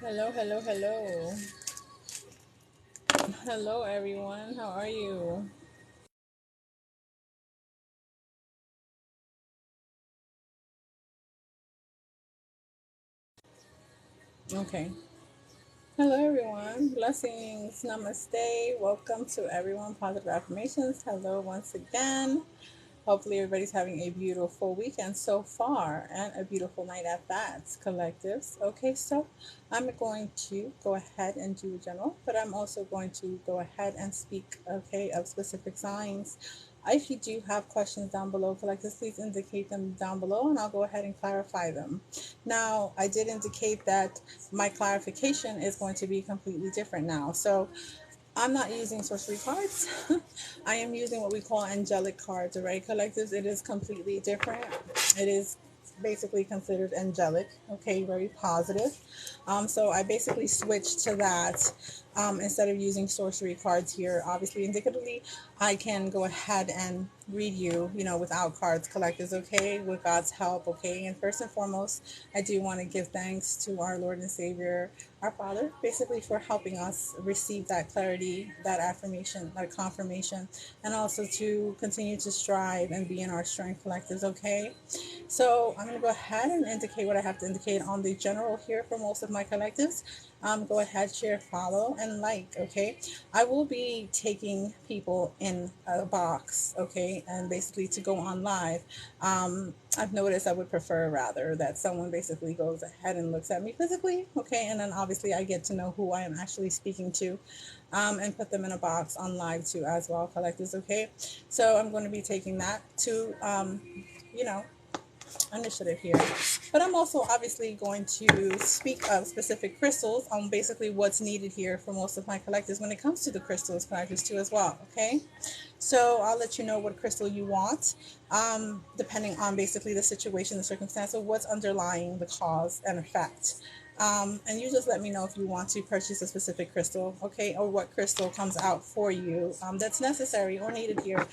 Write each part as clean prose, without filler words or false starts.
Hello, hello, hello. Hello, everyone. How are you? Okay. Hello, everyone. Blessings. Namaste. Welcome to everyone. Positive affirmations. Hello, once again. Hopefully, everybody's having a beautiful weekend so far and a beautiful night at that, collectives. Okay, so I'm going to go ahead and do a general, but I'm also going to go ahead and speak, okay, of specific signs. If you do have questions down below, collectives, please indicate them down below and I'll go ahead and clarify them. Now, I did indicate that my clarification is going to be completely different now. So I'm not using sorcery cards. I am using what we call angelic cards, right, collectives? It is completely different. It is basically considered angelic, okay, very positive. So I basically switched to that instead of using sorcery cards here. Obviously, indicatively, I can go ahead and read you, without cards, collectives, okay, with God's help, okay. And first and foremost, I do want to give thanks to our Lord and Savior, our Father, basically for helping us receive that clarity, that affirmation, that confirmation, and also to continue to strive and be in our strength, collectives, okay. So I'm going to go ahead and indicate what I have to indicate on the general here for most of my collectives. Go ahead, share, follow, and like, okay? I will be taking people in a box, okay? And basically to go on live. I've noticed I would prefer rather that someone basically goes ahead and looks at me physically, okay? And then obviously I get to know who I am actually speaking to, and put them in a box on live too as well, collectives, okay? So I'm going to be taking that to, you know, initiative here. But I'm also obviously going to speak of specific crystals on basically what's needed here for most of my collectors when it comes to the crystals collectors too as well. Okay, so I'll let you know what crystal you want, depending on basically the situation, the circumstance of what's underlying the cause and effect. And you just let me know if you want to purchase a specific crystal, okay, or what crystal comes out for you, that's necessary or needed here,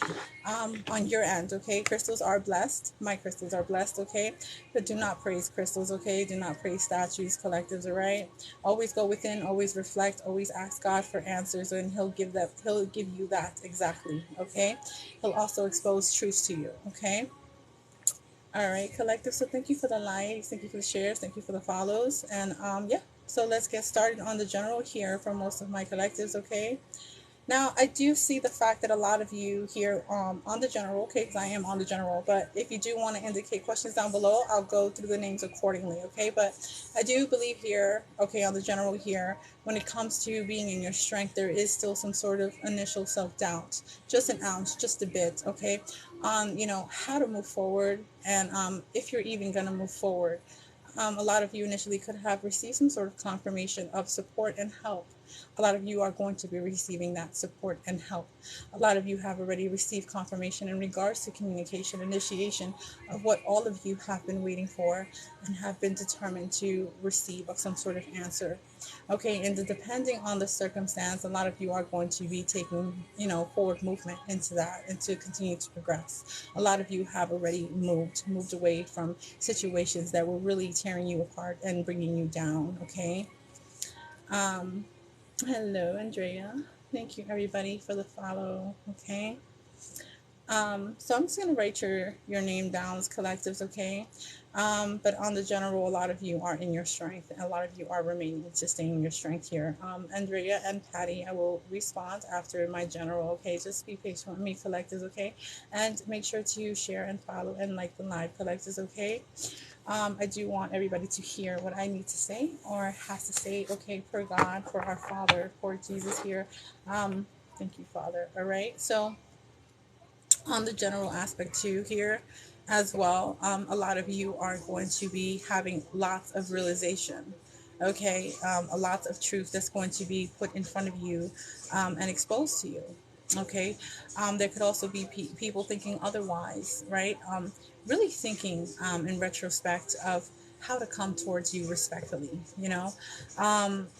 on your end, okay? Crystals are blessed. My crystals are blessed, okay? But do not praise crystals, okay? Do not praise statues, collectives, all right? Always go within, always reflect, always ask God for answers, and He'll give you that exactly, okay? He'll also expose truths to you, okay? All right, collective. So thank you for the likes, thank you for the shares, thank you for the follows, and yeah. So let's get started on the general here for most of my collectives, okay? Now, I do see the fact that a lot of you here, on the general, okay, because I am on the general, but if you do want to indicate questions down below, I'll go through the names accordingly, okay? But I do believe here, okay, on the general here, when it comes to being in your strength, there is still some sort of initial self-doubt, just an ounce, just a bit, okay, on, how to move forward and if you're even going to move forward. A lot of you initially could have received some sort of confirmation of support and help. A lot of you are going to be receiving that support and help. A lot of you have already received confirmation in regards to communication, initiation of what all of you have been waiting for and have been determined to receive of some sort of answer. Okay, and depending on the circumstance, a lot of you are going to be taking, forward movement into that and to continue to progress. A lot of you have already moved away from situations that were really tearing you apart and bringing you down. Okay. Um, Hello, Andrea. Thank you, everybody, for the follow. Okay. So I'm just gonna write your name down as collectives, okay? But on the general, a lot of you are in your strength, and a lot of you are remaining to stay in your strength here. Andrea and Patty, I will respond after my general, okay? Just be patient with me, collectives, okay? And make sure to share and follow and like the live collectives, okay? I do want everybody to hear what I need to say or has to say, okay, for God, for our Father, for Jesus here. Thank you, Father. All right. So on the general aspect too here as well, a lot of you are going to be having lots of realization, okay, a lot of truth that's going to be put in front of you, and exposed to you, okay. There could also be people thinking otherwise, right, really thinking, in retrospect of how to come towards you respectfully,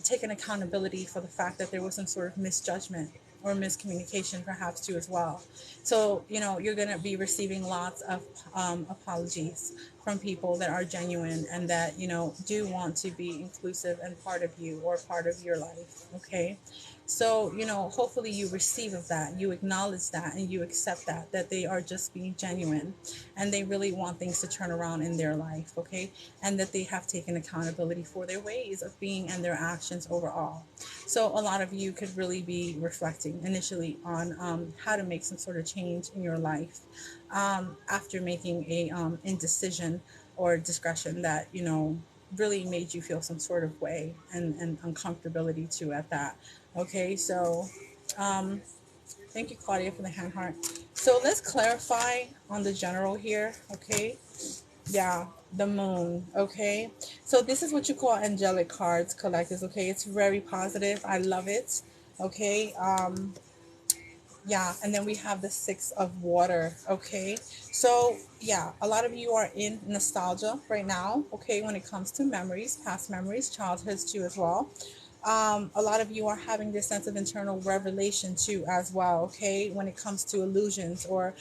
taking accountability for the fact that there was some sort of misjudgment, or miscommunication perhaps too as well. So, you know, you're going to be receiving lots of apologies from people that are genuine and that, you know, do want to be inclusive and part of you or part of your life. Okay. So, you know, hopefully you receive of that, you acknowledge that, and you accept that they are just being genuine and they really want things to turn around in their life. Okay. And that they have taken accountability for their ways of being and their actions overall. So a lot of you could really be reflecting initially on how to make some sort of change in your life after making a indecision or discretion that, you know, really made you feel some sort of way and uncomfortability too at that. Okay, so um, thank you, Claudia, for the hand heart. So let's clarify on the general here. Okay, yeah, the moon. Okay, so this is what you call angelic cards, collectors. Okay, it's very positive. I love it. Okay, yeah, and then we have the six of water. Okay, so yeah, a lot of you are in nostalgia right now. Okay, when it comes to memories, past memories, childhoods too as well. A lot of you are having this sense of internal revelation too as well. Okay, when it comes to illusions or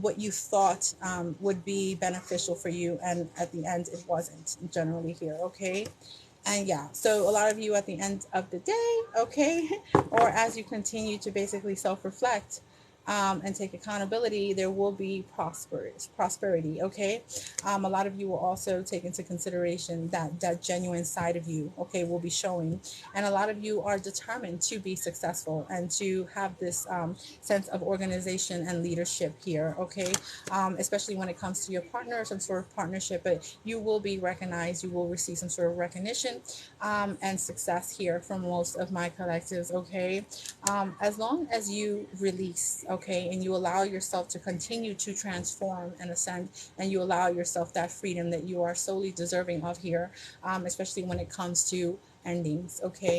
what you thought would be beneficial for you and at the end it wasn't generally here. Okay, and yeah, so a lot of you at the end of the day, okay, or as you continue to basically self-reflect and take accountability, there will be prosperity. Okay, a lot of you will also take into consideration that genuine side of you. Okay, will be showing, and a lot of you are determined to be successful and to have this sense of organization and leadership here. Okay, especially when it comes to your partner or some sort of partnership, but you will be recognized. You will receive some sort of recognition and success here from most of my collectives. Okay, as long as you release, okay, and you allow yourself to continue to transform and ascend, and you allow yourself that freedom that you are solely deserving of here, especially when it comes to endings. Okay,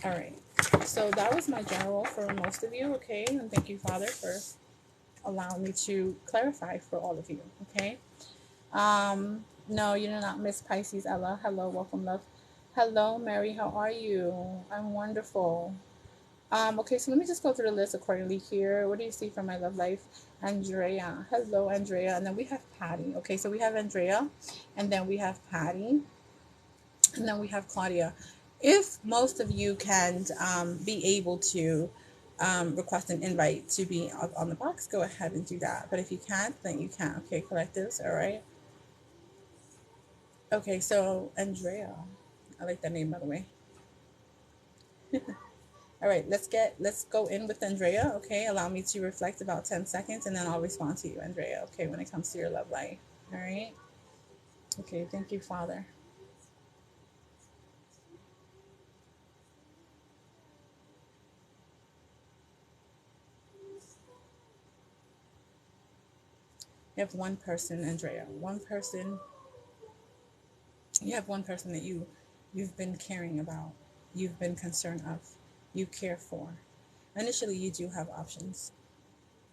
all right. So that was my general for most of you. Okay, and thank you, Father, for allowing me to clarify for all of you. Okay. No, you do not miss Pisces, Ella. Hello, welcome, love. Hello, Mary. How are you? I'm wonderful. Okay, so let me just go through the list accordingly here. What do you see from my love life? Andrea. Hello, Andrea. And then we have Patty. Okay, so we have Andrea, and then we have Patty, and then we have Claudia. If most of you can be able to request an invite to be on the box, go ahead and do that. But if you can't, then you can't. Okay, collectives. All right. Okay, so Andrea. I like that name, by the way. All right, let's go in with Andrea. Okay, allow me to reflect about 10 seconds and then I'll respond to you, Andrea. Okay, when it comes to your love life. All right. Okay, thank you, Father. You have one person, Andrea. One person. You have one person that you've been caring about. You've been concerned of. You care for. Initially, you do have options,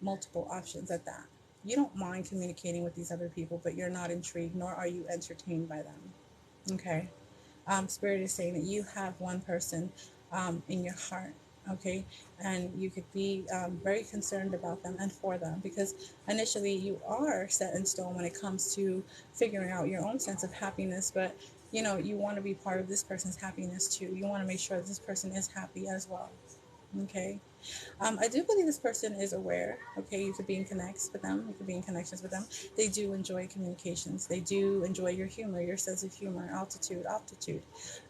multiple options at that. You don't mind communicating with these other people, but you're not intrigued, nor are you entertained by them. Okay. Spirit is saying that you have one person in your heart, okay, and you could be very concerned about them and for them because initially you are set in stone when it comes to figuring out your own sense of happiness, but you know you want to be part of this person's happiness too. You want to make sure that this person is happy as well. Okay. I do believe this person is aware. Okay, you could be in connects with them. You could be in connections with them. They do enjoy communications. They do enjoy your humor, your sense of humor, altitude,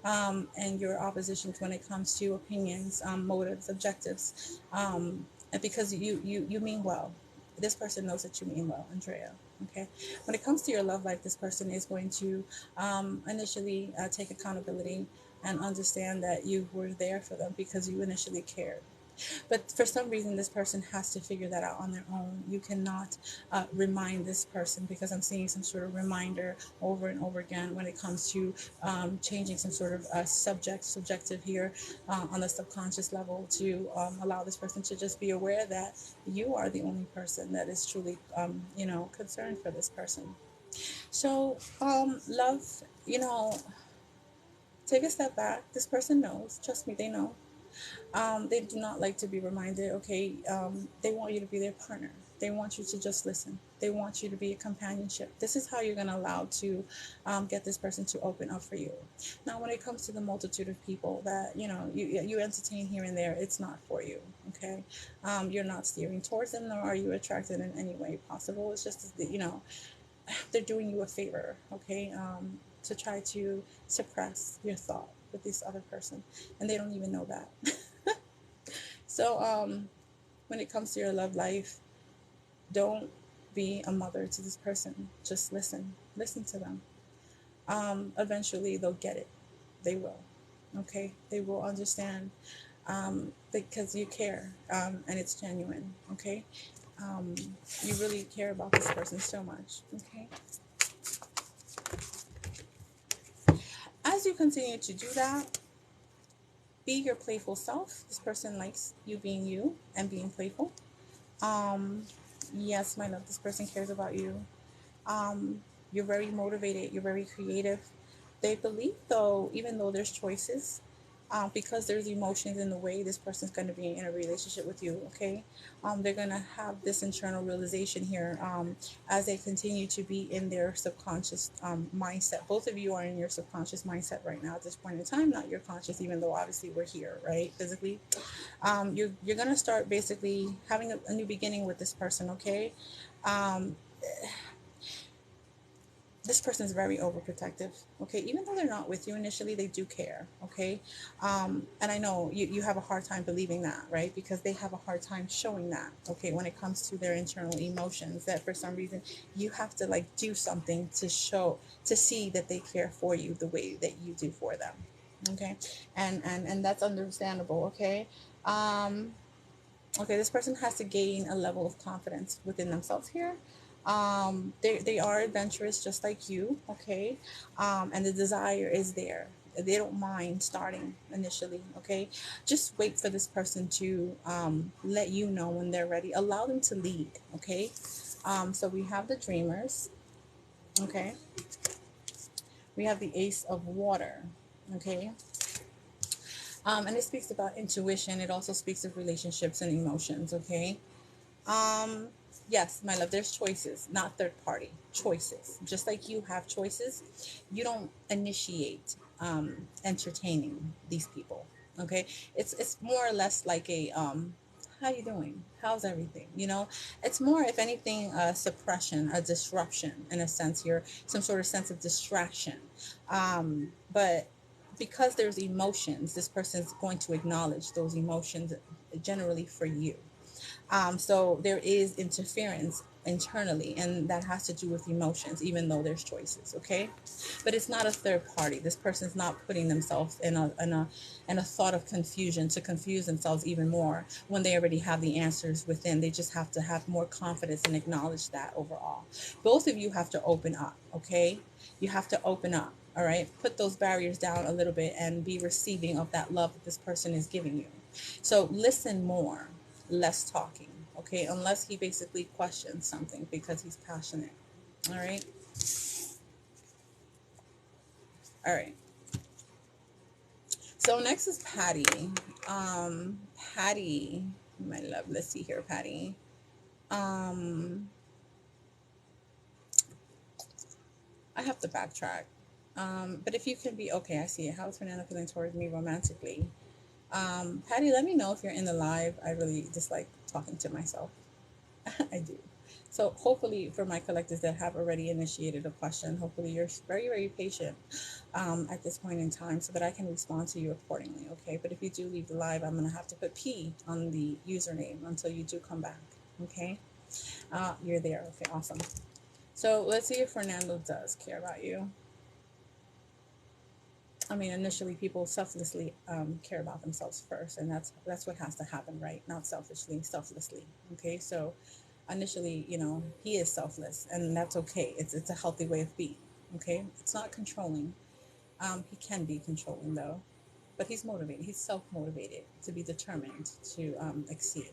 and your oppositions when it comes to opinions, motives, objectives. And because you mean well. This person knows that you mean well, Andrea. Okay. When it comes to your love life, this person is going to initially take accountability and understand that you were there for them because you initially cared. But for some reason, this person has to figure that out on their own. You cannot remind this person because I'm seeing some sort of reminder over and over again when it comes to changing some sort of subjective here on the subconscious level to allow this person to just be aware that you are the only person that is truly, concerned for this person. So, love, take a step back. This person knows. Trust me, they know. They do not like to be reminded, okay? They want you to be their partner. They want you to just listen. They want you to be a companionship. This is how you're going to allow to get this person to open up for you. Now, when it comes to the multitude of people that, you entertain here and there, it's not for you, okay? You're not steering towards them, nor are you attracted in any way possible. It's just, they're doing you a favor, okay? To try to suppress your thought with this other person, and they don't even know that. So, when it comes to your love life, don't be a mother to this person. Just listen. Listen to them. Eventually, they'll get it. They will. Okay? They will understand because you care, and it's genuine. Okay? Um, you really care about this person so much. Okay? As you continue to do that, be your playful self. This person likes you being you and being playful. Um, yes, my love, this person cares about you. You're very motivated, you're very creative. They believe, though, even though there's choices, because there's emotions in the way this person's going to be in a relationship with you, okay? They're going to have this internal realization here as they continue to be in their subconscious mindset. Both of you are in your subconscious mindset right now at this point in time, not your conscious, even though obviously we're here, right? Physically. You're going to start basically having a new beginning with this person, okay? Um, this person is very overprotective, okay? Even though they're not with you initially, they do care, okay? And I know you have a hard time believing that, right? Because they have a hard time showing that, okay? When it comes to their internal emotions, that for some reason you have to like do something to show, to see that they care for you the way that you do for them, okay? And that's understandable, okay? Um, okay, this person has to gain a level of confidence within themselves here. They are adventurous just like you, okay? And the desire is there. They don't mind starting initially, okay? Just wait for this person to let you know when they're ready. Allow them to lead, okay? So we have the dreamers, okay? We have the ace of water, okay? And it speaks about intuition. It also speaks of relationships and emotions, okay? Um, yes, my love, there's choices, not third party choices. Just like you have choices, you don't initiate entertaining these people. Okay, it's more or less like a how you doing? How's everything? It's more, if anything, a suppression, a disruption in a sense here, some sort of sense of distraction. But because there's emotions, this person's going to acknowledge those emotions generally for you. So there is interference internally, and that has to do with emotions, even though there's choices, okay? But it's not a third party. This person's not putting themselves in a thought of confusion to confuse themselves even more when they already have the answers within. They just have to have more confidence and acknowledge that overall. Both of you have to open up, okay? You have to open up. All right, put those barriers down a little bit and be receiving of that love that this person is giving you. So listen more, less talking, okay? Unless he basically questions something because he's passionate. All right. All right. So next is Patty. Patty, my love. Let's see here, Patty. Um, I have to backtrack. But if you can be okay, I see it. How is Fernando feeling towards me romantically? Patty, let me know if you're in the live. I really dislike talking to myself. I do. So hopefully, for my collectors that have already initiated a question, hopefully you're very, very patient at this point in time so that I can respond to you accordingly, okay? But if you do leave the live, I'm going to have to put P on the username until you do come back, okay? You're there. Okay, awesome. So let's see if Fernando does care about you. I mean, initially, people selflessly care about themselves first, and that's what has to happen, right? Not selfishly, selflessly. Okay, so initially, he is selfless, and that's okay. It's a healthy way of being. Okay, it's not controlling. He can be controlling though, but he's motivated. He's self-motivated to be determined to exceed.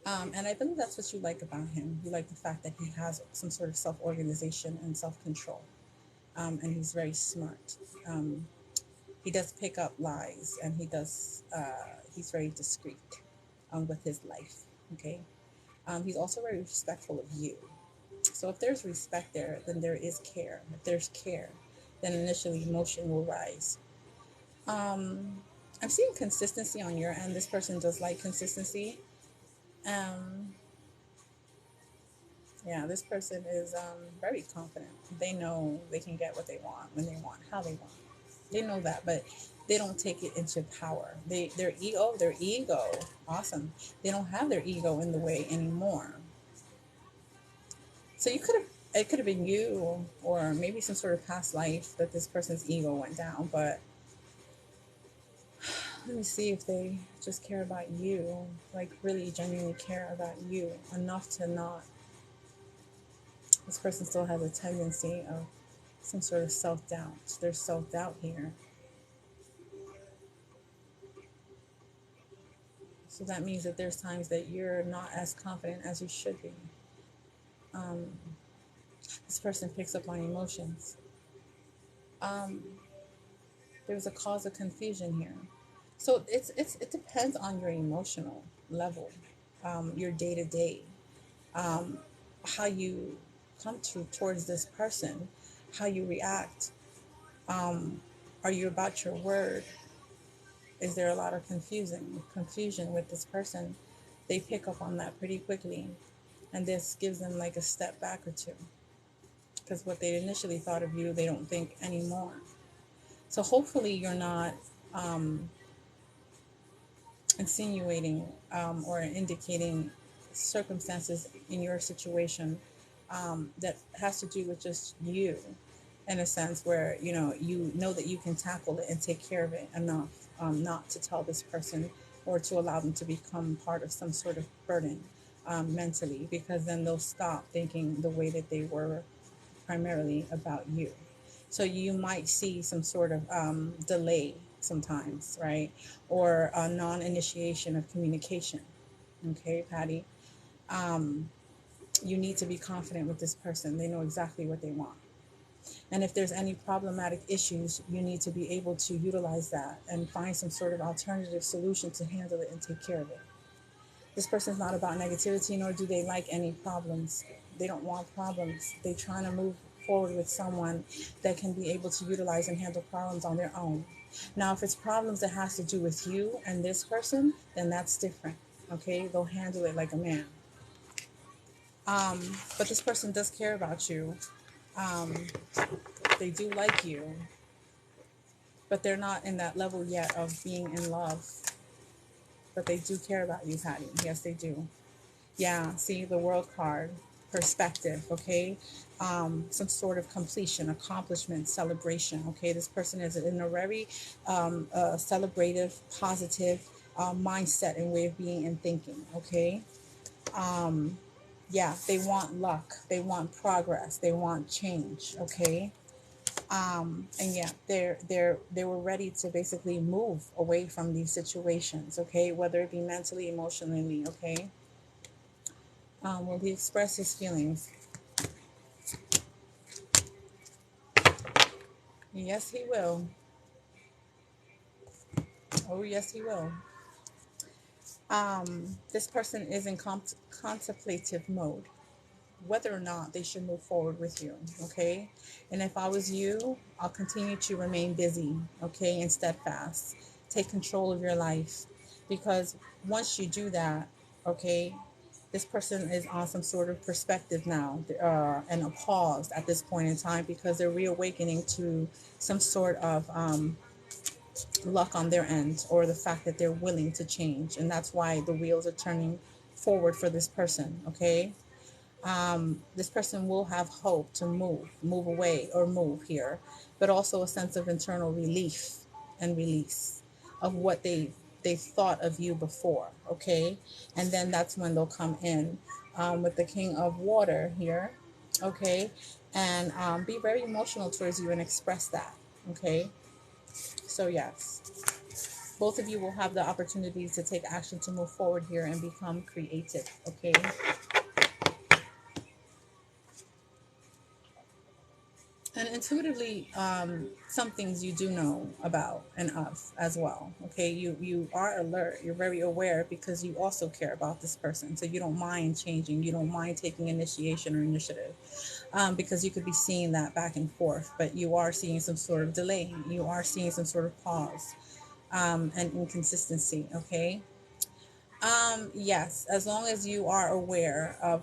And I believe that's what you like about him. You like the fact that he has some sort of self-organization and self-control, and he's very smart. Um, he does pick up lies, and he's very discreet with his life. Okay. He's also very respectful of you. So if there's respect there, then there is care. If there's care, then initially emotion will rise. I'm seeing consistency on your end. This person does like consistency. Um, yeah, this person is very confident. They know they can get what they want, when they want, how they want. They know that, but they don't take it into power. Their ego, awesome. They don't have their ego in the way anymore. So it could have been you, or maybe some sort of past life that this person's ego went down. But let me see if they just care about you, like really genuinely care about you enough to not. This person still has a tendency of some sort of self-doubt. There's self-doubt here. So that means that there's times that you're not as confident as you should be. Um, this person picks up on emotions. Um, there's a cause of confusion here. So it depends on your emotional level, your day to day, how you come towards this person, how you react. Are you about your word? Is there a lot of confusion with this person? They pick up on that pretty quickly, and this gives them like a step back or two, because what they initially thought of you, they don't think anymore. So hopefully you're not um, insinuating or indicating circumstances in your situation that has to do with just you, in a sense where you know that you can tackle it and take care of it enough, not to tell this person or to allow them to become part of some sort of burden mentally, because then they'll stop thinking the way that they were primarily about you. So you might see some sort of delay sometimes, right? Or a non initiation of communication. Okay, Patty. Um, you need to be confident with this person. They know exactly what they want. And if there's any problematic issues, you need to be able to utilize that and find some sort of alternative solution to handle it and take care of it. This person's not about negativity, nor do they like any problems. They don't want problems. They're trying to move forward with someone that can be able to utilize and handle problems on their own. Now, if it's problems that has to do with you and this person, then that's different. Okay, they'll handle it like a man. But this person does care about you. Um, they do like you, but they're not in that level yet of being in love. But they do care about you, Patty. Yes, they do. Yeah, see the world card, perspective, okay? Some sort of completion, accomplishment, celebration, okay? This person is in a very celebrative, positive mindset and way of being and thinking, okay? Yeah, they want luck, they want progress, they want change, okay? And yeah, they were ready to basically move away from these situations, okay? Whether it be mentally, emotionally, okay? Will he express his feelings? Yes, he will. Oh, yes, he will. This person is in contemplative mode, whether or not they should move forward with you, okay? And if I was you, I'll continue to remain busy, okay, and steadfast. Take control of your life, because once you do that, okay, this person is on some sort of perspective now, and a pause at this point in time, because they're reawakening to some sort of luck on their end, or the fact that they're willing to change, and that's why the wheels are turning forward for this person, okay? This person will have hope to move away or move here, but also a sense of internal relief and release of what they thought of you before, okay? And then that's when they'll come in with the King of Water here, okay? And be very emotional towards you and express that, okay? So yes, both of you will have the opportunity to take action to move forward here and become creative, okay? And intuitively, some things you do know about and of as well. Okay, you are alert, you're very aware because you also care about this person, so you don't mind changing, you don't mind taking initiation or initiative, because you could be seeing that back and forth, but you are seeing some sort of delay, you are seeing some sort of pause, and inconsistency. Okay. Yes, as long as you are aware of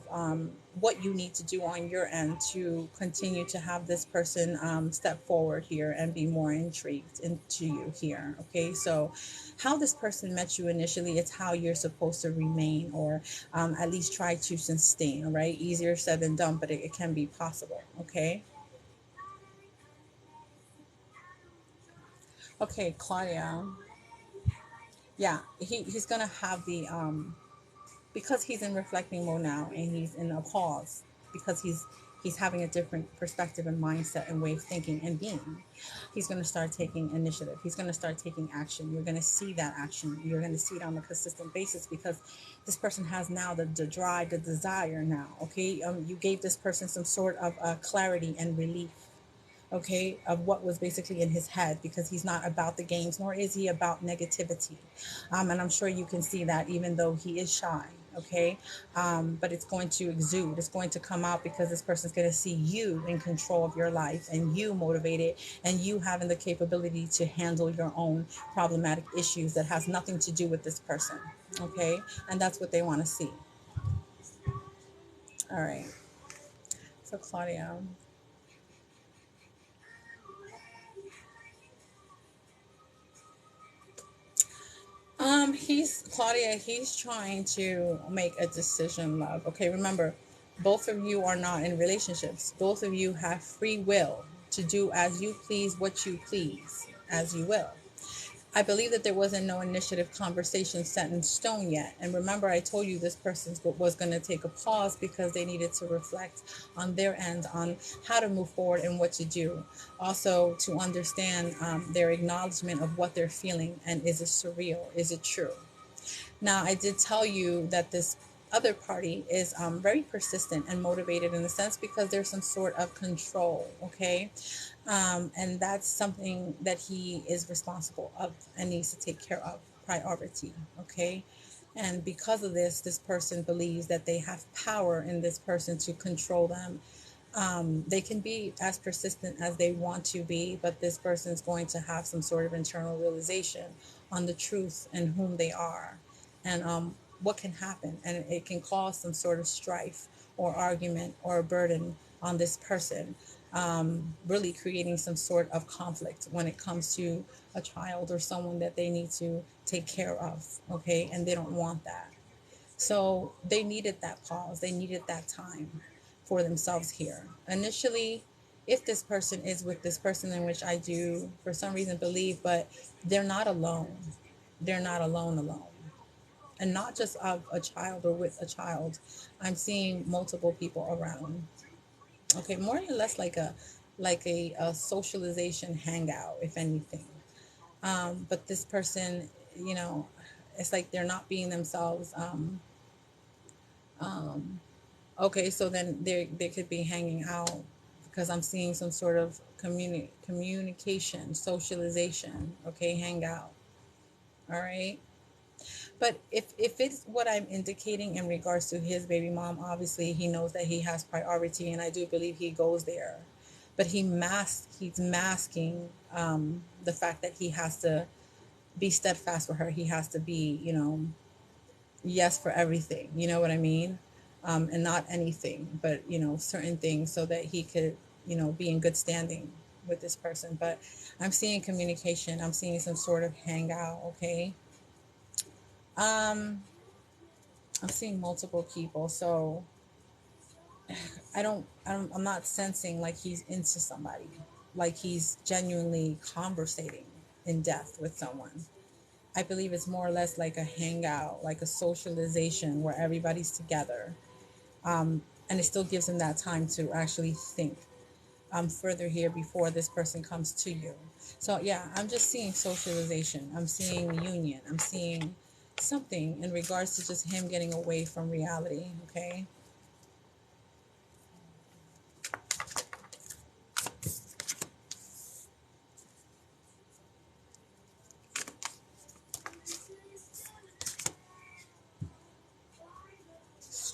what you need to do on your end to continue to have this person step forward here and be more intrigued into you here. Okay, so how this person met you initially, it's how you're supposed to remain, or at least try to sustain, right? Easier said than done, but it can be possible. Okay. Okay, Claudia. Yeah, he's gonna have the because he's in reflecting mode now and he's in a pause because he's having a different perspective and mindset and way of thinking and being. He's going to start taking initiative, he's going to start taking action. You're going to see that action, you're going to see it on a consistent basis because this person has now the drive, the desire now. Okay, you gave this person some sort of clarity and relief, okay, of what was basically in his head, because he's not about the games, nor is he about negativity. And I'm sure you can see that even though he is shy, okay, but it's going to exude, it's going to come out because this person's going to see you in control of your life and you motivated and you having the capability to handle your own problematic issues that has nothing to do with this person, okay, and that's what they want to see. All right, so Claudia. He's Claudia, he's trying to make a decision, love. Okay, remember, both of you are not in relationships. Both of you have free will to do as you please, what you please, as you will. I believe that there wasn't no initiative conversation set in stone yet. And remember, I told you this person was going to take a pause because they needed to reflect on their end on how to move forward and what to do. Also, to understand their acknowledgement of what they're feeling and is it surreal? Is it true? Now, I did tell you that this other party is very persistent and motivated in a sense because there's some sort of control, okay? And that's something that he is responsible of and needs to take care of, priority, okay? And because of this, this person believes that they have power in this person to control them. They can be as persistent as they want to be, but this person is going to have some sort of internal realization on the truth and whom they are and what can happen. And it can cause some sort of strife or argument or a burden on this person, really creating some sort of conflict when it comes to a child or someone that they need to take care of, okay? And they don't want that. So they needed that pause, they needed that time for themselves here. Initially, if this person is with this person, in which I do for some reason believe, but they're not alone. They're not alone. And not just of a child or with a child. I'm seeing multiple people around. Okay, more or less like a socialization hangout, if anything. But this person, you know, it's like they're not being themselves. Um, Okay, so then they could be hanging out because I'm seeing some sort of communication, socialization. Okay, hang out. All right. But if it's what I'm indicating in regards to his baby mom, obviously he knows that he has priority, and I do believe he goes there. But he's masking the fact that he has to be steadfast with her. He has to be, yes for everything. You know what I mean? And not anything, but certain things, so that he could, be in good standing with this person. But I'm seeing communication. I'm seeing some sort of hangout. Okay. Um, I'm seeing multiple people, so I'm not sensing like he's into somebody, like he's genuinely conversating in depth with someone. I believe it's more or less like a hangout, like a socialization where everybody's together, and it still gives them that time to actually think further here before this person comes to you. So yeah, I'm just seeing socialization. I'm seeing union. I'm seeing something in regards to just him getting away from reality. Okay.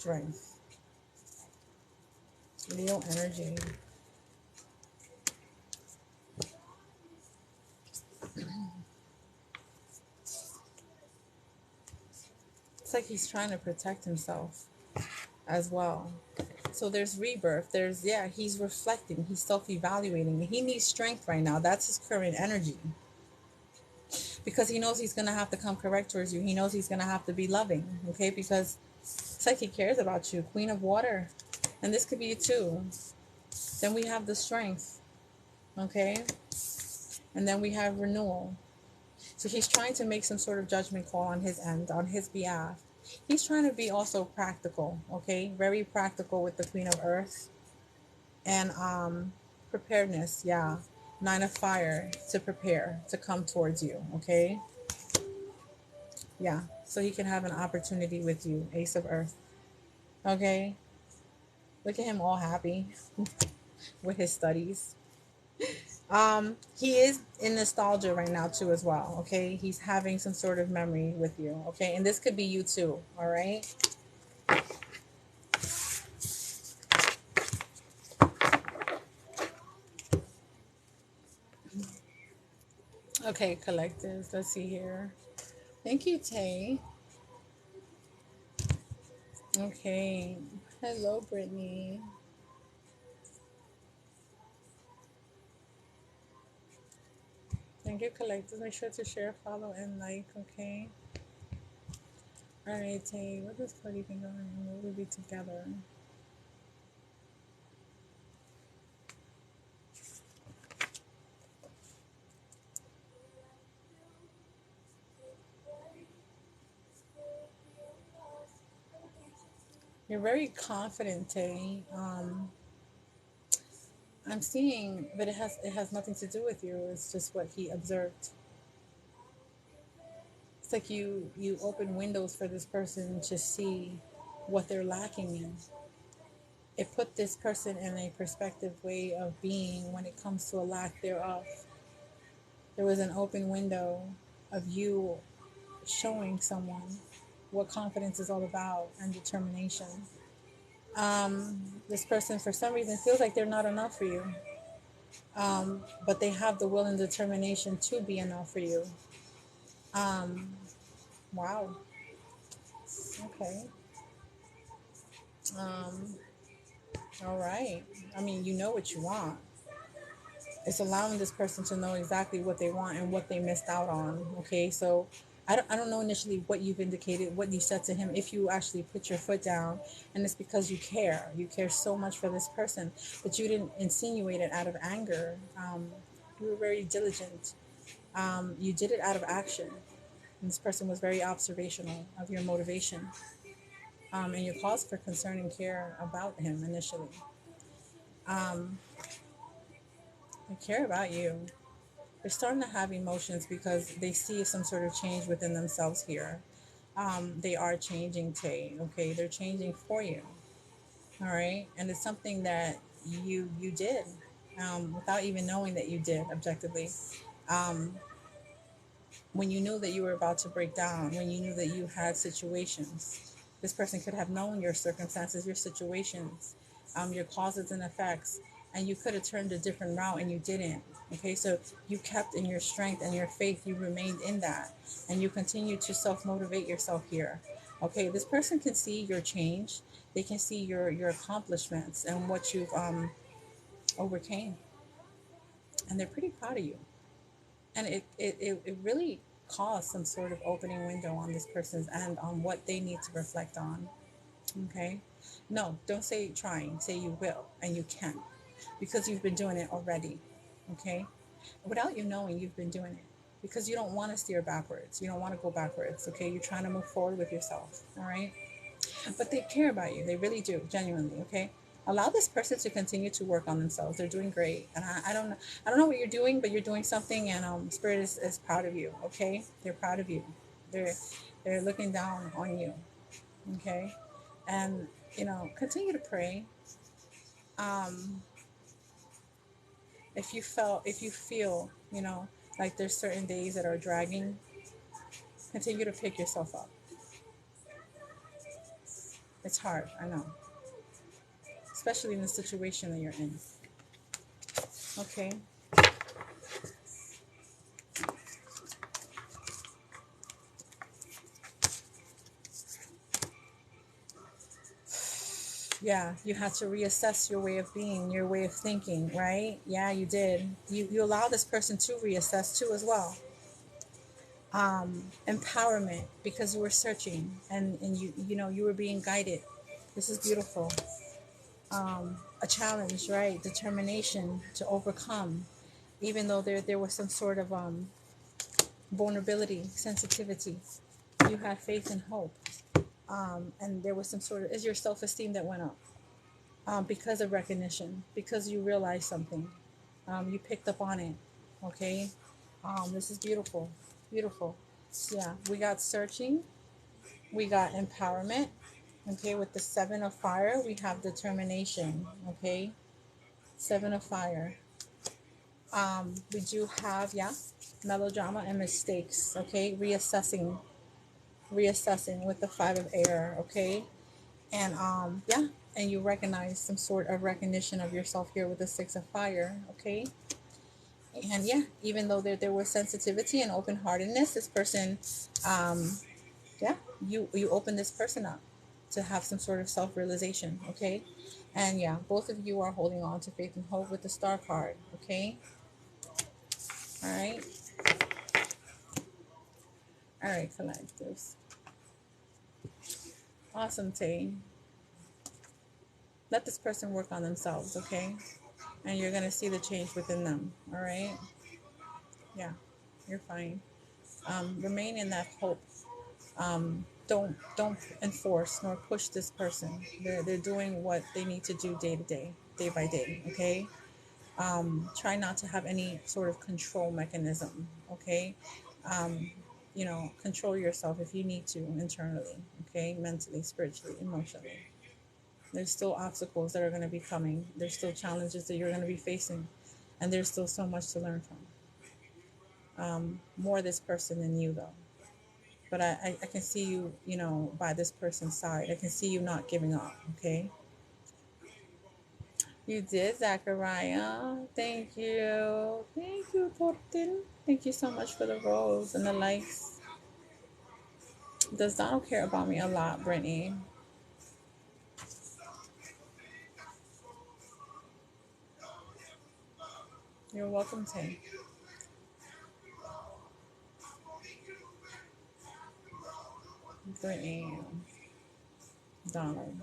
strength. Leo energy. It's like he's trying to protect himself as well. So there's rebirth. There's, yeah, he's reflecting. He's self-evaluating. He needs strength right now. That's his current energy. Because he knows he's going to have to come correct towards you. He knows he's going to have to be loving. Okay? Because it's like he cares about you. Queen of Water. And this could be you too. Then we have the strength. Okay? And then we have renewal. So he's trying to make some sort of judgment call on his end, on his behalf. He's trying to be also practical, okay? Very practical with the Queen of Earth. And preparedness, yeah. Nine of Fire, to prepare, to come towards you, okay? Yeah, so he can have an opportunity with you, Ace of Earth, okay? Look at him all happy with his studies. He is in nostalgia right now too as well, okay? He's having some sort of memory with you, okay? And this could be you too, all right? Okay, collectives, let's see here. Thank you, Tay. Okay. Hello, Brittany. Thank you, collectives. Make sure to share, follow, and like, okay? All right, Tay, what does party think going on? Will we be together? You're very confident, Tay. I'm seeing, but it has nothing to do with you. It's just what he observed. It's like you open windows for this person to see what they're lacking in. It put this person in a perspective way of being when it comes to a lack thereof. There was an open window of you showing someone what confidence is all about and determination. This person, for some reason, feels like they're not enough for you, but they have the will and determination to be enough for you. Um, wow. Okay. Um, all right. I mean, you know what you want. It's allowing this person to know exactly what they want and what they missed out on. Okay, so I don't know initially what you've indicated, what you said to him, if you actually put your foot down, and it's because you care so much for this person, but you didn't insinuate it out of anger. You were very diligent. You did it out of action, and this person was very observational of your motivation, and your cause for concern and care about him initially. um, they care about you. They're starting to have emotions because they see some sort of change within themselves here. They are changing, Tay. Okay, they're changing for you. All right, and it's something that you did without even knowing that you did objectively. Um, when you knew that you were about to break down, when you knew that you had situations, this person could have known your circumstances, your situations, your causes and effects, and you could have turned a different route and you didn't. Okay, so you kept in your strength and your faith, you remained in that, and you continue to self motivate yourself here. Okay, this person can see your change, they can see your accomplishments and what you've overcame, and they're pretty proud of you. And it really caused some sort of opening window on this person's end on what they need to reflect on. Okay, no, don't say trying, say you will and you can, because you've been doing it already. Okay, without you knowing, you've been doing it because you don't want to steer backwards, you don't want to go backwards. Okay, you're trying to move forward with yourself. All right, but they care about you, they really do, genuinely. Okay, allow this person to continue to work on themselves. They're doing great, and I don't know what you're doing, but you're doing something, and Spirit is proud of you. Okay, they're proud of you. they're they're looking down on you. Okay, and continue to pray. um if you feel, like there's certain days that are dragging, continue to pick yourself up It's hard, I know, especially in the situation that you're in. Okay. Yeah, you had to reassess your way of being, your way of thinking, right? Yeah, you did. You allow this person to reassess too as well. Empowerment, because you were searching, and you were being guided. This is beautiful. A challenge, right? Determination to overcome, even though there was some sort of vulnerability, sensitivity. You had faith and hope, and there was some sort of, is your self-esteem that went up, because of recognition, because you realized something, you picked up on it. Okay. This is beautiful, beautiful. Yeah, we got searching, we got empowerment. Okay, with the seven of fire we have determination. Okay, seven of fire. We do have, yeah, melodrama and mistakes. Okay, reassessing with the five of air. Okay, and yeah, and you recognize some sort of recognition of yourself here with the six of fire. Okay, and yeah, even though there was sensitivity and open-heartedness, this person, um yeah, you open this person up to have some sort of self-realization. Okay, and yeah, both of you are holding on to faith and hope with the star card. Okay, all right, all right, collectives. Awesome, Tay. Let this person work on themselves. Okay, and you're gonna see the change within them. All right, yeah, you're fine. Remain in that hope. Don't enforce nor push this person. They're doing what they need to do day to day, day by day. Okay, try not to have any sort of control mechanism. Okay, um, control yourself if you need to internally. Okay, mentally, spiritually, emotionally. There's still obstacles that are going to be coming. There's still challenges that you're going to be facing, and there's still so much to learn from. More this person than you, though. But I can see you, by this person's side. I can see you not giving up. Okay. You did, Zachariah. Thank you. Thank you, Tortin. Thank you so much for the rose and the likes. Does Donald care about me a lot, Brittany? You're welcome, Tim. Brittany, Donald.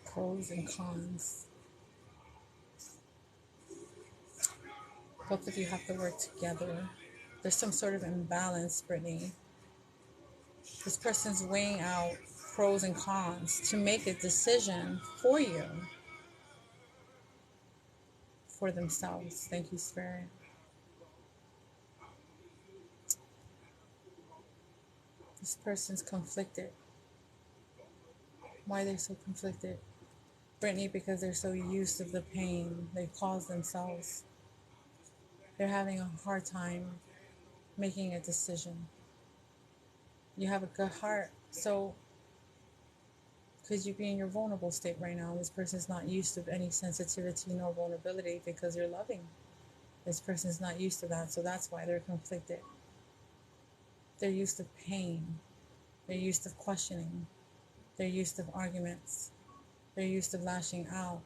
Pros and cons. Both of you have to work together. There's some sort of imbalance, Brittany. This person's weighing out pros and cons to make a decision for you, for themselves. Thank you, Spirit. This person's conflicted. Why are they so conflicted? Brittany, because they're so used to the pain they've caused themselves. They're having a hard time making a decision. You have a good heart, so because you be in your vulnerable state right now, this person's not used to any sensitivity nor vulnerability because you're loving. This person's not used to that, so that's why they're conflicted. They're used to pain. They're used to questioning. They're used to arguments. They're used to lashing out.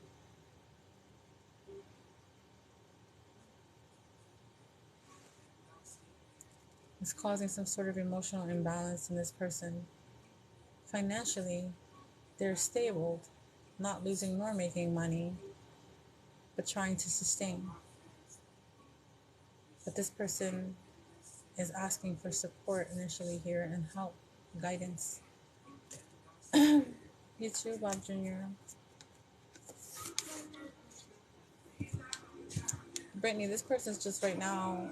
It's causing some sort of emotional imbalance in this person. Financially, they're stable, not losing nor making money, but trying to sustain. But this person is asking for support initially here and help, guidance. You too, Bob Jr. Brittany, this person's just right now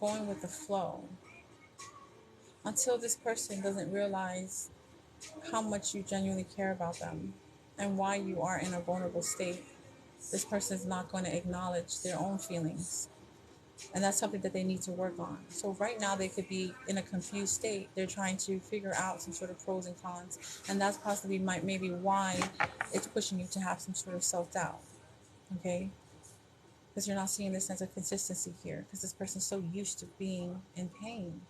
going with the flow until this person doesn't realize how much you genuinely care about them. and why you are in a vulnerable state. This person is not going to acknowledge their own feelings. And that's something that they need to work on. So right now they could be in a confused state. They're trying to figure out some sort of pros and cons. And that's possibly maybe why it's pushing you to have some sort of self-doubt. Okay? Because you're not seeing this sense of consistency here. Because this person's so used to being in pain.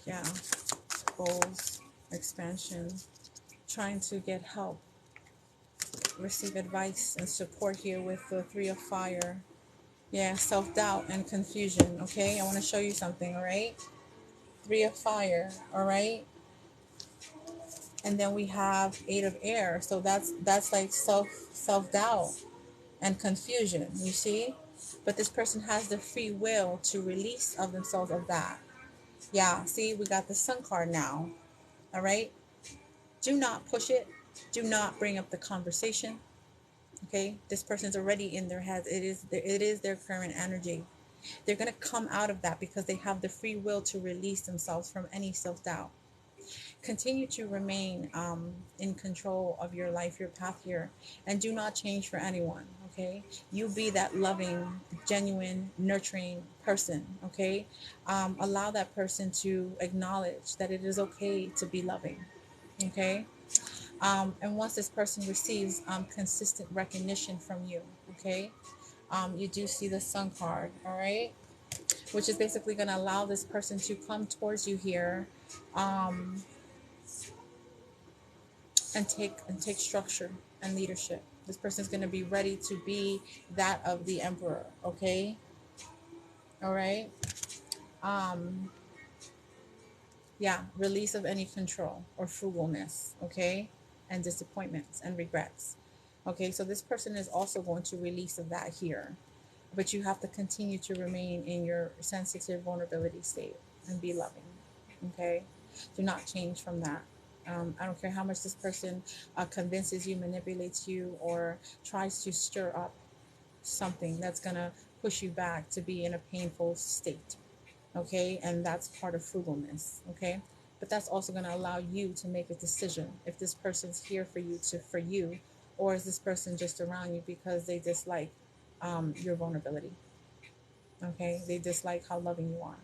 Yeah. Goals, expansion, trying to get help, receive advice and support here with the Three of Fire. Yeah, self-doubt and confusion. Okay, I want to show you something. All right, Three of Fire. All right, and then we have Eight of Air. So that's like self-doubt and confusion. You see, but this person has the free will to release of themselves of that. Yeah, see, we got the Sun card now. All right, do not push it. Do not bring up the conversation. Okay, this person's already in their heads. It is their current energy. They're going to come out of that because they have the free will to release themselves from any self-doubt. Continue to remain in control of your life, your path here, and do not change for anyone. Okay, you be that loving, genuine, nurturing person. Okay, allow that person to acknowledge that it is okay to be loving. Okay, and once this person receives consistent recognition from you, okay, you do see the Sun card, all right, which is basically going to allow this person to come towards you here, um, and take structure and leadership. This person is going to be ready to be that of the Emperor, okay, all right. um, yeah, release of any control or frugalness, okay, and disappointments and regrets. Okay, so this person is also going to release of that here, but you have to continue to remain in your sensitive vulnerability state and be loving. Okay, do not change from that. I don't care how much this person convinces you, manipulates you, or tries to stir up something that's gonna push you back to be in a painful state. Okay, and that's part of frugalness. Okay, but that's also going to allow you to make a decision if this person's here for you, or is this person just around you because they dislike your vulnerability. Okay, they dislike how loving you are.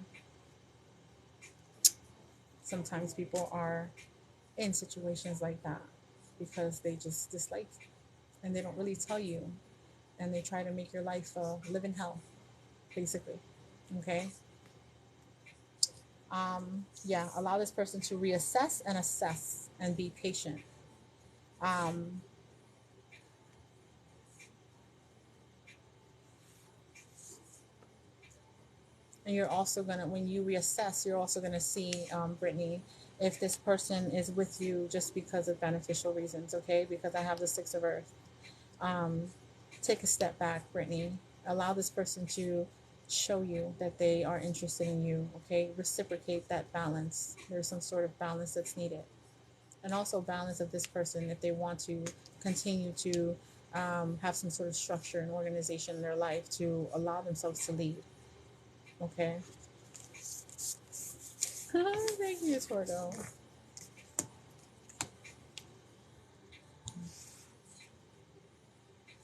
Sometimes people are in situations like that because they just dislike you, and they don't really tell you, and they try to make your life live in hell, basically. Okay, yeah, allow this person to reassess and assess and be patient. um, and you're also gonna, when you reassess, you're also gonna see, Brittany, if this person is with you just because of beneficial reasons. Okay, because I have the Six of Earth. um, Take a step back, Brittany. Allow this person to show you that they are interested in you. Okay, reciprocate that balance. There's some sort of balance that's needed, and also balance of this person if they want to continue to have some sort of structure and organization in their life to allow themselves to lead. Okay. Thank you, Torgo.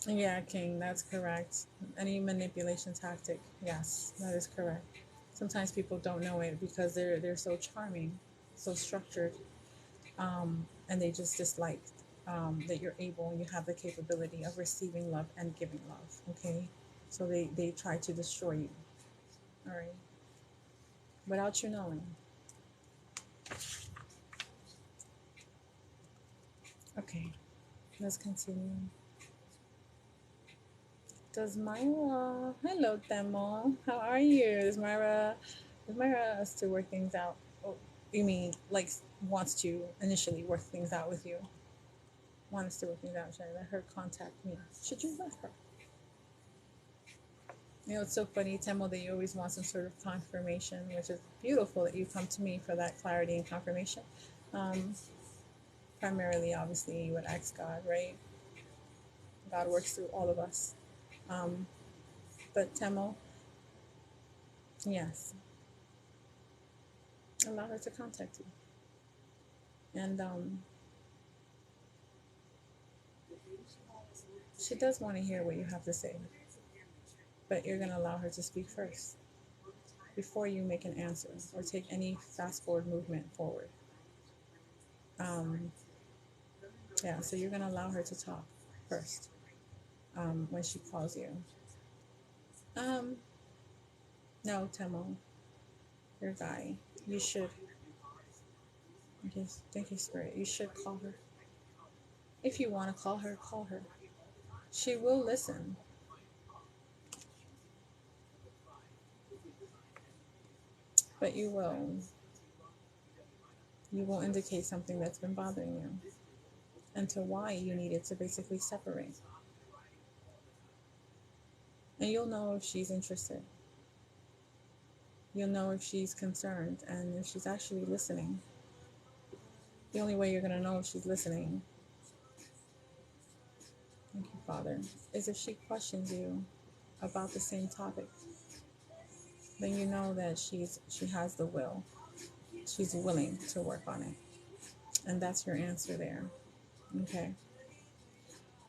Yeah, King, that's correct. Any manipulation tactic, yes, that is correct. Sometimes people don't know it because they're so charming, so structured, and they just dislike that you're able and you have the capability of receiving love and giving love. Okay, so they try to destroy you. All right, without you knowing. Okay, let's continue. Does Myra? Hello, Temo. How are you? Is Myra still work things out? Oh, you mean like wants to initially work things out with you? Wants to work things out? Should I let her contact me? Should you let her? You know, it's so funny, Temo, that you always want some sort of confirmation, which is beautiful that you come to me for that clarity and confirmation. Um, Primarily, obviously, you would ask God, right? God works through all of us. Um, But Temo, yes, allow her to contact you. And she does want to hear what you have to say, but you're going to allow her to speak first before you make an answer or take any fast forward movement forward. Um, yeah, so you're going to allow her to talk first when she calls you. Um, no, Temo, your guy, you should. Yes, thank you, Spirit. You should call her. If you want to call her, call her. She will listen. But you will indicate something that's been bothering you and to why you needed to basically separate. And you'll know if she's interested. You'll know if she's concerned and if she's actually listening. The only way you're going to know if she's listening, thank you, Father, is if she questions you about the same topic. Then you know that she has the will. She's willing to work on it. And that's your answer there. Okay.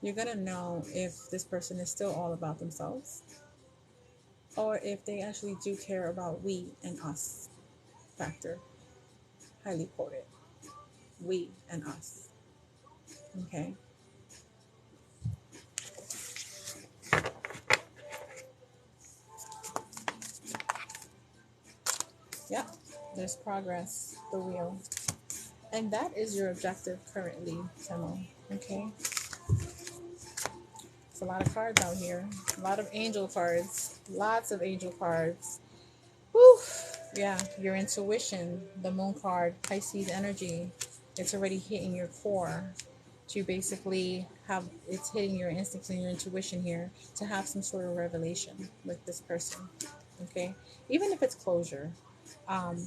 You're going to know if this person is still all about themselves or if they actually do care about we and us factor. Highly quoted. We and us. Okay. Yep. There's progress. The wheel. And that is your objective currently, Temo. Okay. It's a lot of cards out here. A lot of angel cards. Lots of angel cards. Whew. Yeah, your intuition, the moon card, Pisces energy, it's already hitting your core to basically have, it's hitting your instincts and your intuition here to have some sort of revelation with this person. Okay. Even if it's closure,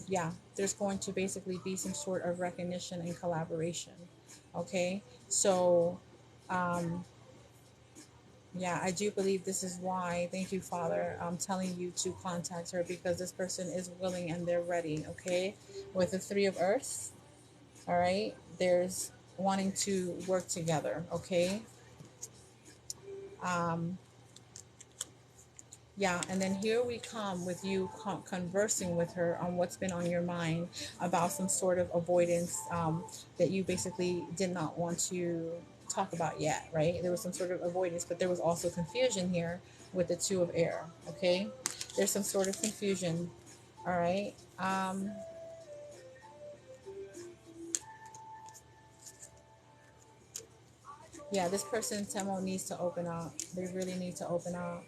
yeah, there's going to basically be some sort of recognition and collaboration. Okay. So, um, yeah, I do believe this is why, thank you, Father, I'm telling you to contact her because this person is willing and they're ready, okay? With the Three of Earths, all right? There's wanting to work together, okay? Um, yeah, and then here we come with you conversing with her on what's been on your mind about some sort of avoidance that you basically did not want to talk about yet, right? There was some sort of avoidance, but there was also confusion here with the Two of Air, okay? There's some sort of confusion, all right? Yeah, this person, Temo, needs to open up. They really need to open up,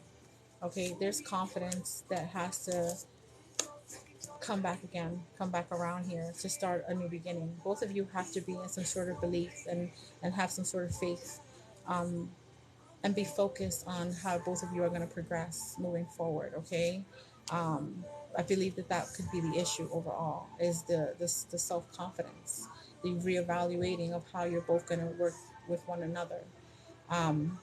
okay? There's confidence that has to come back again, come back around here to start a new beginning. Both of you have to be in some sort of belief and have some sort of faith, um, and be focused on how both of you are going to progress moving forward. Okay. I believe that that could be the issue overall is the self-confidence, the reevaluating of how you're both going to work with one another. Um,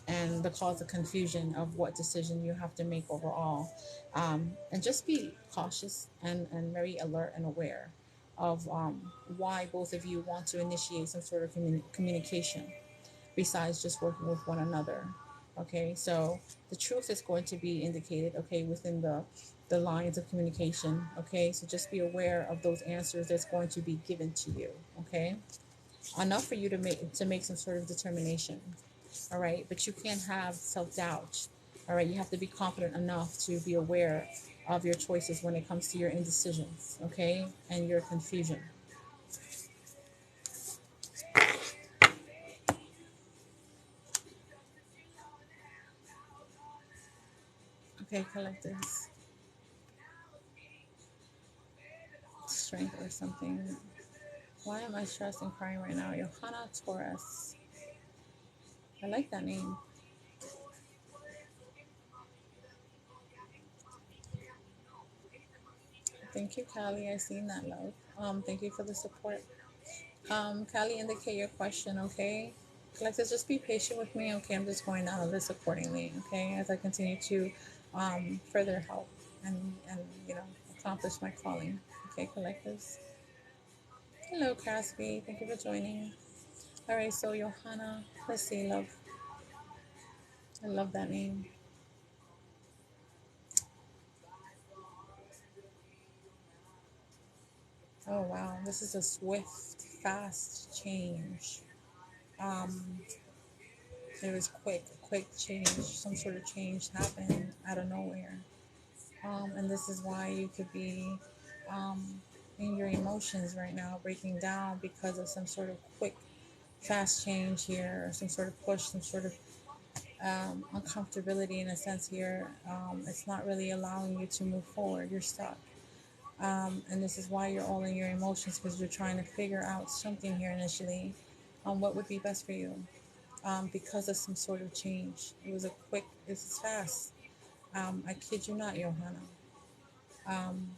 and the cause of confusion of what decision you have to make overall. And just be cautious and very alert and aware of why both of you want to initiate some sort of communication besides just working with one another. Okay, so the truth is going to be indicated, okay, within the lines of communication. Okay, so just be aware of those answers that's going to be given to you. Okay, enough for you to make some sort of determination. All right, but you can't have self-doubt. All right, you have to be confident enough to be aware of your choices when it comes to your indecisions, okay, and your confusion. Okay, collectors, strength or something. Why am I stressed and crying right now? Johanna Torres. I like that name. Thank you, Callie. I seen that, love. Thank you for the support. Callie, indicate your question, okay? Collectors, just be patient with me, okay? I'm just going down the list accordingly, okay? As I continue to further help and accomplish my calling, okay, collectors. Hello, Casby. Thank you for joining. All right, so Johanna, let's see, love. I love that name. Oh wow, this is a swift, fast change. Um, it was quick change. Some sort of change happened out of nowhere. And this is why you could be in your emotions right now, breaking down because of some sort of quick, fast change here, or some sort of push, some sort of uncomfortability in a sense here. It's not really allowing you to move forward. You're stuck. And this is why you're all in your emotions, because you're trying to figure out something here initially on what would be best for you, because of some sort of change. This is fast. I kid you not, Johanna. Um,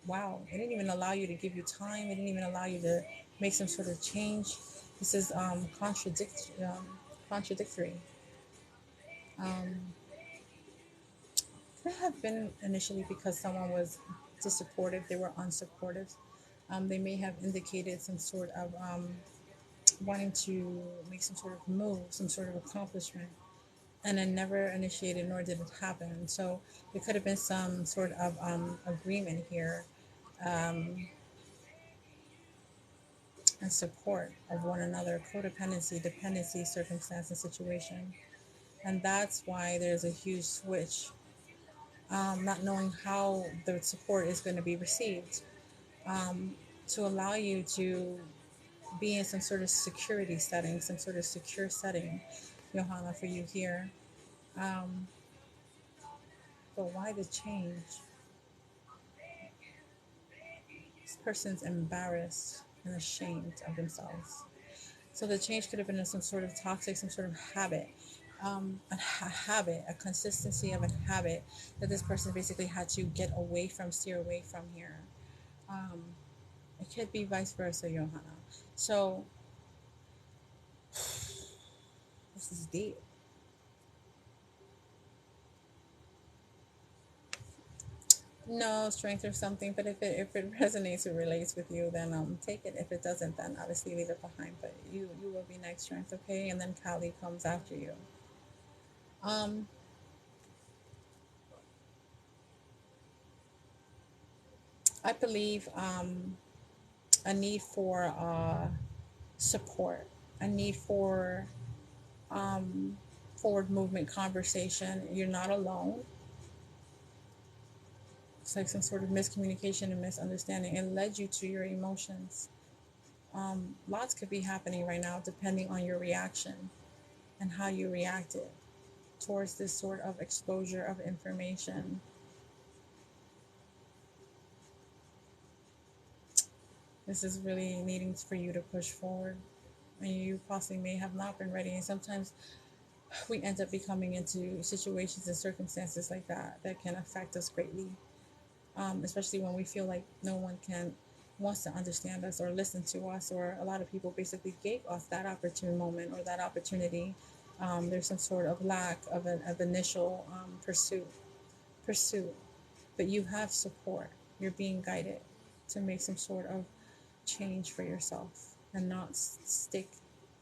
wow, it didn't even allow you to give you time. It didn't even allow you to make some sort of change. This is contradictory. Um, could have been initially because someone was dissupportive, they were unsupportive. They may have indicated some sort of wanting to make some sort of move, some sort of accomplishment, and then never initiated, nor did it happen. So it could have been some sort of agreement here, um, and support of one another, codependency, dependency, circumstance, and situation. And that's why there's a huge switch, not knowing how the support is going to be received, um, to allow you to be in some sort of security setting, some sort of secure setting, Johanna, for you here. Um, but why the change? This person's embarrassed and ashamed of themselves. So the change could have been in some sort of toxic, some sort of habit, a consistency of a habit that this person basically had to get away from, steer away from here. Um, it could be vice versa, Johanna. So this is deep. No, strength or something, but if it resonates or relates with you, then take it. If it doesn't, then obviously leave it behind. But you will be next, strength, okay? And then Kali comes after you. Um, I believe a need for support, a need for um, forward movement, conversation. You're not alone. It's like some sort of miscommunication and misunderstanding. It led you to your emotions. Lots could be happening right now depending on your reaction and how you reacted towards this sort of exposure of information. This is really needing for you to push forward, and you possibly may have not been ready. And sometimes we end up becoming into situations and circumstances like that that can affect us greatly, especially when we feel like no one can wants to understand us or listen to us, or a lot of people basically gave us that opportune moment or that opportunity. There's some sort of lack of initial pursuit, but you have support. You're being guided to make some sort of change for yourself and not stick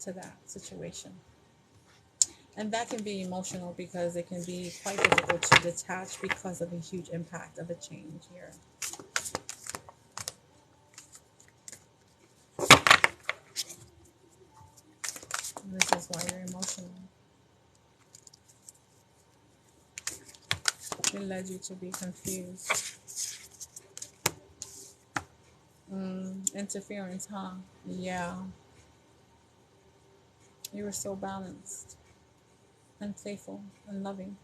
to that situation. And that can be emotional because it can be quite difficult to detach because of the huge impact of a change here. And this is why you're emotional. It led you to be confused. Interference, huh? Yeah. You were so balanced and playful and loving.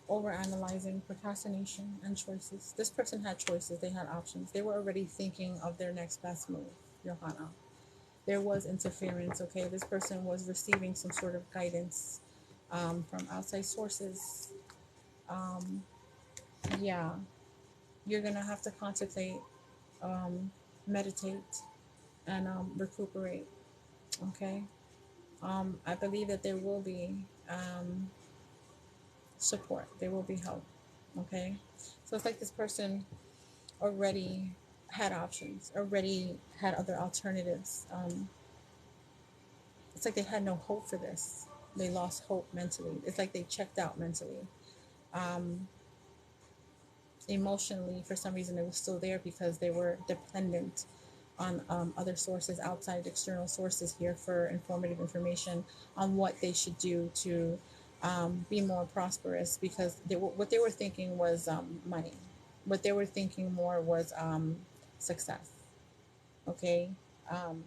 Overanalyzing, procrastination, and choices. This person had choices, they had options. They were already thinking of their next best move, Johanna. There was interference, okay? This person was receiving some sort of guidance from outside sources. Um, yeah. you're going to have to contemplate, meditate, and recuperate. Okay. I believe that there will be support, there will be help. Okay. So it's like this person already had options, already had other alternatives. It's like they had no hope for this. They lost hope mentally. It's like they checked out mentally. Um, Emotionally, for some reason, it was still there because they were dependent on other sources, outside external sources here for informative information on what they should do to be more prosperous, because what they were thinking was money. What they were thinking more was success. Okay. Um,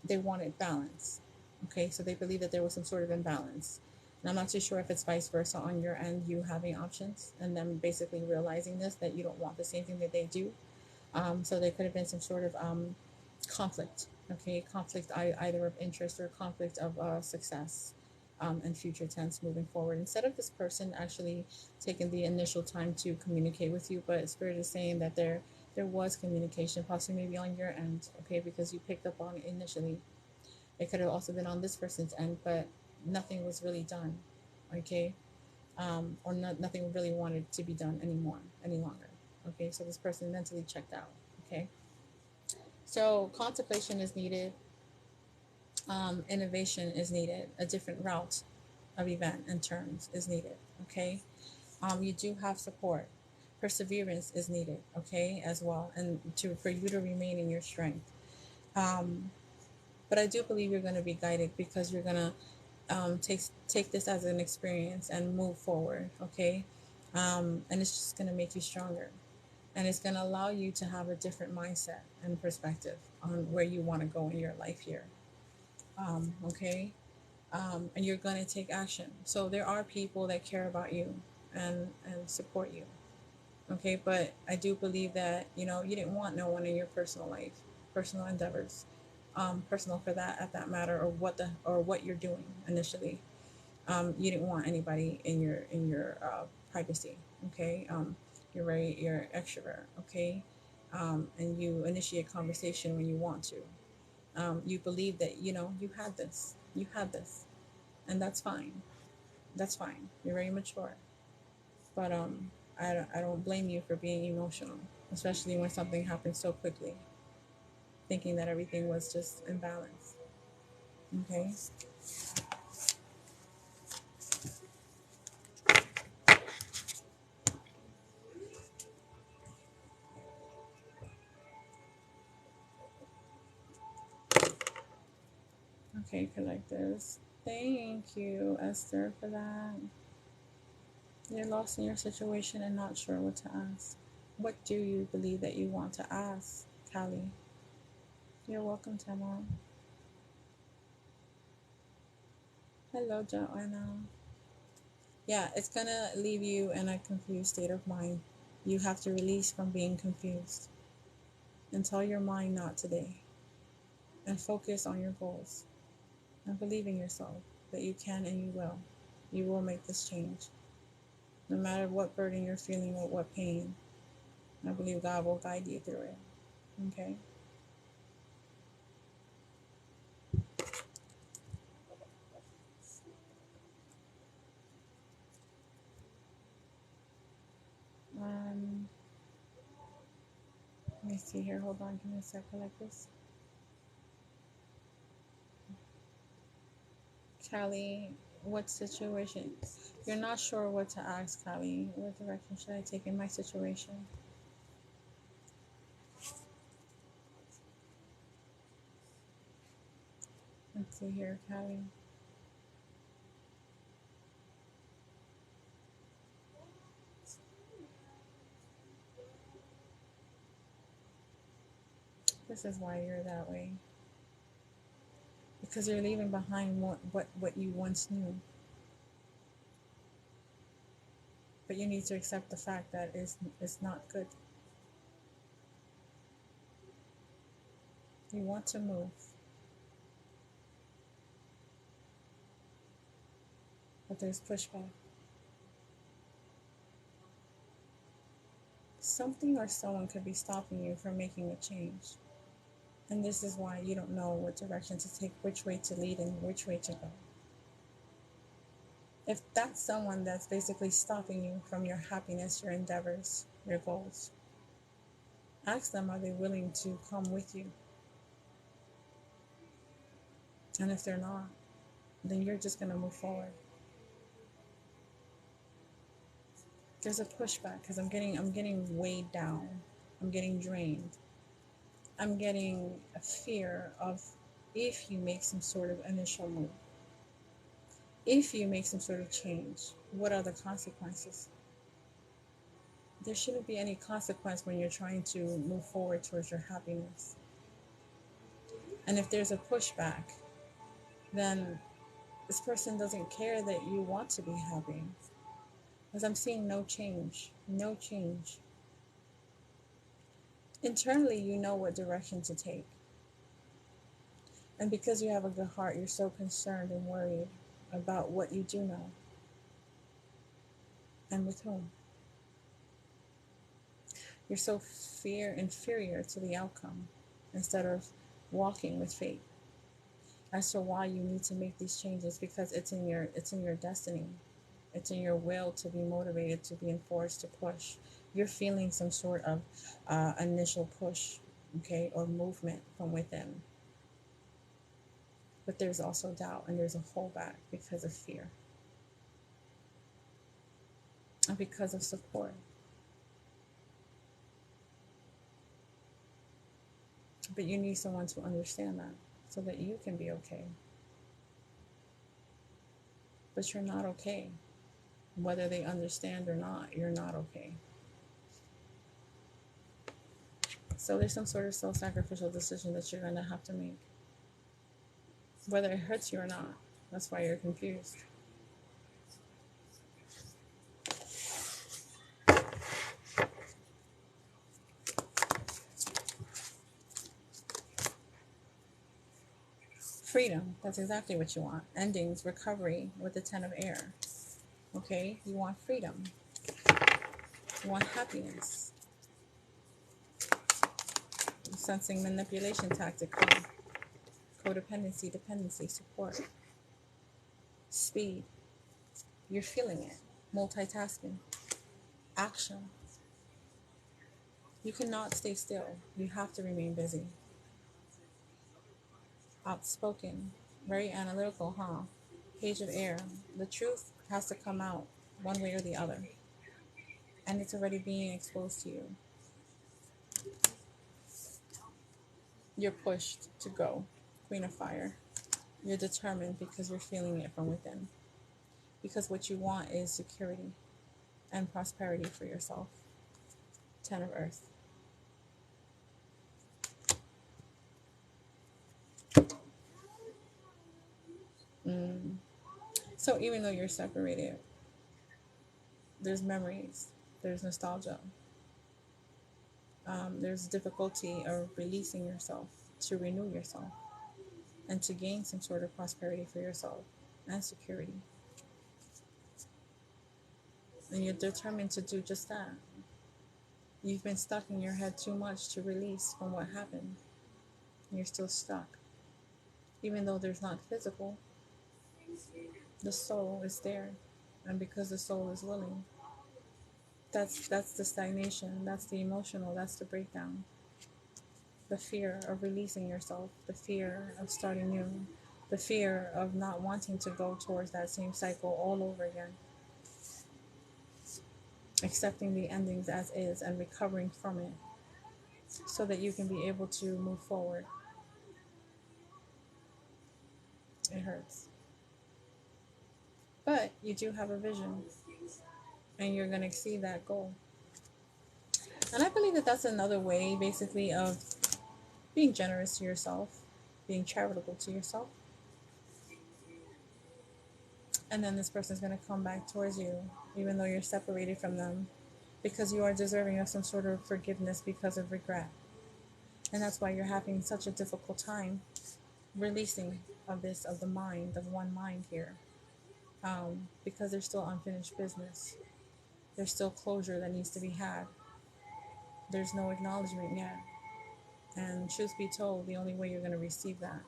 they wanted balance. Okay, so they believe that there was some sort of imbalance. And I'm not too sure if it's vice versa on your end, you having options and them basically realizing this, that you don't want the same thing that they do. So there could have been some sort of conflict. Okay, conflict either of interest or conflict of success, and future tense moving forward. Instead of this person actually taking the initial time to communicate with you, but Spirit is saying that there was communication, possibly maybe on your end, okay, because you picked up on it initially. It could have also been on this person's end, but nothing was really done, okay, or nothing really wanted to be done anymore, any longer. Okay, so this person mentally checked out. Okay, so contemplation is needed, innovation is needed, a different route of event and terms is needed. Okay, you do have support, perseverance is needed. Okay, as well, and to for you to remain in your strength. Um, but I do believe you're going to be guided, because you're going to take this as an experience and move forward. Okay, and it's just going to make you stronger, and it's going to allow you to have a different mindset and perspective on where you want to go in your life here. Okay, and you're going to take action. So there are people that care about you and support you. Okay, but I do believe that you didn't want no one in your personal life, personal endeavors, personal for that at that matter, or what you're doing initially. You didn't want anybody in your privacy. Okay, you're extrovert. Okay, and you initiate conversation when you want to. You believe that you had this, and that's fine. That's fine. You're very mature, but I don't blame you for being emotional, especially when something happens so quickly, thinking that everything was just imbalanced. Okay. Okay, collectors. Thank you, Esther, for that. You're lost in your situation and not sure what to ask. What do you believe that you want to ask, Callie? You're welcome, Tamara. Hello, Joanna. Yeah, it's gonna leave you in a confused state of mind. You have to release from being confused and tell your mind not today, and focus on your goals and believe in yourself that you can and you will. You will make this change. No matter what burden you're feeling or what pain, I believe God will guide you through it. Okay? Um, Let me see here. Hold on. Give me a second like this. Callie, what situation? You're not sure what to ask, Callie. What direction should I take in my situation? Let's see here, Callie. This is why you're that way. Because you're leaving behind what you once knew. But you need to accept the fact that it's not good. You want to move, but there's pushback. something or someone could be stopping you from making a change. And this is why you don't know what direction to take, which way to lead, and which way to go. If that's someone that's basically stopping you from your happiness, your endeavors, your goals, ask them, are they willing to come with you? And if they're not, then you're just going to move forward. There's a pushback because I'm getting weighed down. I'm getting drained. I'm getting a fear of, if you make some sort of initial move, if you make some sort of change, what are the consequences? There shouldn't be any consequence when you're trying to move forward towards your happiness. And if there's a pushback, then this person doesn't care that you want to be happy. Because I'm seeing no change. No change. Internally, you know what direction to take. And because you have a good heart, you're so concerned and worried about what you do know. And with whom. You're so inferior to the outcome instead of walking with faith as to why you need to make these changes, because it's in your destiny. It's in your will to be motivated, to be enforced, to push. You're feeling some sort of initial push, okay, or movement from within. But there's also doubt, and there's a holdback because of fear and because of support. But you need someone to understand that so that you can be okay. But you're not okay. Whether they understand or not, you're not okay. So there's some sort of self-sacrificial decision that you're going to have to make. Whether it hurts you or not. That's why you're confused. Freedom, that's exactly what you want. Endings, recovery with the 10 of air. Okay, you want freedom. You want happiness. Sensing manipulation tactic, codependency, dependency, support, speed. You're feeling it. Multitasking, action. You cannot stay still. You have to remain busy. Outspoken, very analytical, huh? Page of air. The truth has to come out one way or the other. And it's already being exposed to you. You're pushed to go. Queen of fire. You're determined because you're feeling it from within. Because what you want is security and prosperity for yourself. 10 of earth. So even though you're separated, there's memories, there's nostalgia, there's difficulty of releasing yourself to renew yourself and to gain some sort of prosperity for yourself and security. And you're determined to do just that. You've been stuck in your head too much to release from what happened. You're still stuck. Even though there's not physical, the soul is there. And because the soul is willing, that's the stagnation, that's the emotional, that's the breakdown. The fear of releasing yourself, the fear of starting new, the fear of not wanting to go towards that same cycle all over again. Accepting the endings as is and recovering from it so that you can be able to move forward. It hurts. But you do have a vision and you're going to exceed that goal. And I believe that that's another way, basically, of being generous to yourself, being charitable to yourself. And then this person's going to come back towards you, even though you're separated from them, because you are deserving of some sort of forgiveness because of regret. And that's why you're having such a difficult time releasing of the mind, of one mind here. Because there's still unfinished business. There's still closure that needs to be had. there's no acknowledgement yet. And truth be told, the only way you're going to receive that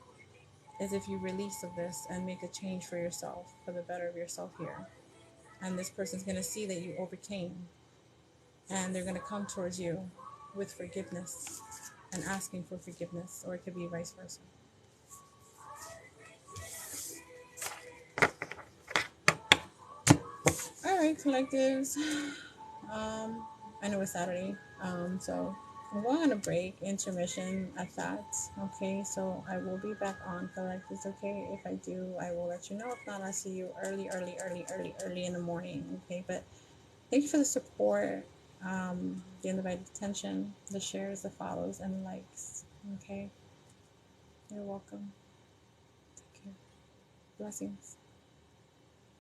is if you release of this and make a change for yourself, for the better of yourself here. And this person's going to see that you overcame, and they're going to come towards you with forgiveness and asking for forgiveness, or it could be vice versa. All right, collectives. I know it's Saturday, so I'm going on a break, intermission at that. Okay, so I will be back on collectives. Okay, if I do, I will let you know. If not, I'll see you early in the morning. Okay, but thank you for the support, the undivided attention, the shares, the follows, and the likes. Okay, you're welcome. Take care. Blessings.